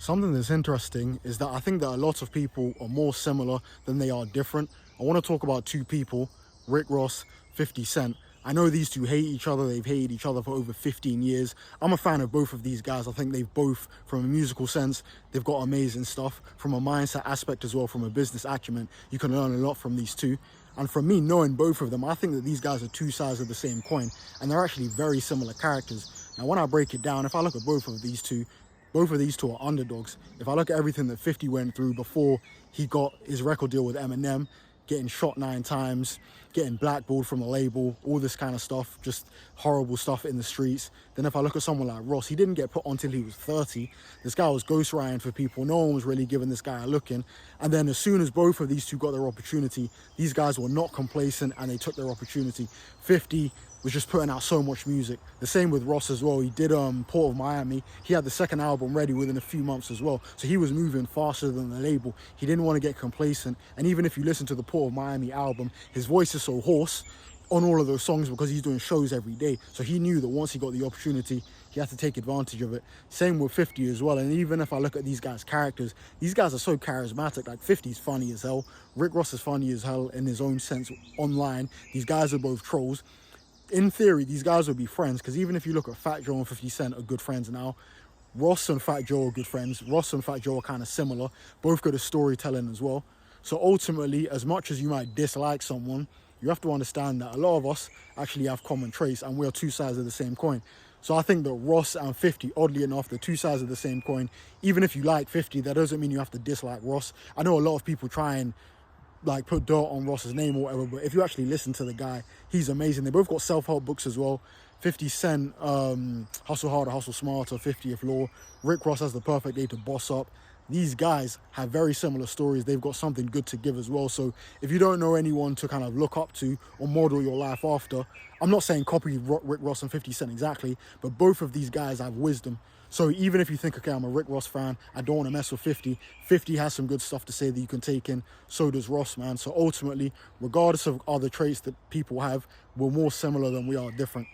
Something that's interesting is that I think that a lot of people are more similar than they are different. I want to talk about two people, Rick Ross, 50 Cent. I know these two hate each other. They've hated each other for over 15 years. I'm a fan of both of these guys. I think they've both, from a musical sense, they've got amazing stuff. From a mindset aspect as well, from a business acumen, you can learn a lot from these two. And from me knowing both of them, I think that these guys are two sides of the same coin, and they're actually very similar characters. Now, when I break it down, if I look at both of these two are underdogs. If I look at everything that 50 went through before he got his record deal with Eminem, getting shot 9 times, getting blackballed from the label, all this kind of stuff, just horrible stuff in the streets. Then if I look at someone like Ross, he didn't get put on till he was 30. This guy was ghostwriting for people. No one was really giving this guy a look in. And then as soon as both of these two got their opportunity, these guys were not complacent and they took their opportunity. 50 was just putting out so much music. The same with Ross as well. He did Port of Miami. He had the second album ready within a few months as well. So he was moving faster than the label. He didn't want to get complacent. And even if you listen to the Port of Miami album, his voice is so hoarse on all of those songs because he's doing shows every day. So he knew that once he got the opportunity, he had to take advantage of it. Same with 50 as well. And even if I look at these guys' characters, these guys are so charismatic. Like 50's funny as hell. Rick Ross is funny as hell in his own sense online. These guys are both trolls. In theory, these guys would be friends, because even if you look at Fat Joe and 50 Cent are good friends now. Ross and Fat Joe are good friends. Ross and Fat Joe are kind of similar. Both good at storytelling as well. So ultimately, as much as you might dislike someone, you have to understand that a lot of us actually have common traits and we're two sides of the same coin. So I think that Ross and 50, oddly enough, they're two sides of the same coin. Even if you like 50, that doesn't mean you have to dislike Ross. I know a lot of people try and like put dirt on Ross's name or whatever, but if you actually listen to the guy, he's amazing. They both got self-help books as well. 50 Cent, Hustle Harder, Hustle Smarter, 50th Law. Rick Ross has The Perfect Day to Boss Up. These guys have very similar stories. They've got something good to give as well. So if you don't know anyone to kind of look up to or model your life after, I'm not saying copy Rick Ross and 50 Cent exactly, but both of these guys have wisdom. So even if you think, okay, I'm a Rick Ross fan, I don't want to mess with 50, 50 has some good stuff to say that you can take in. So does Ross, man. So ultimately, regardless of other traits that people have, we're more similar than we are different.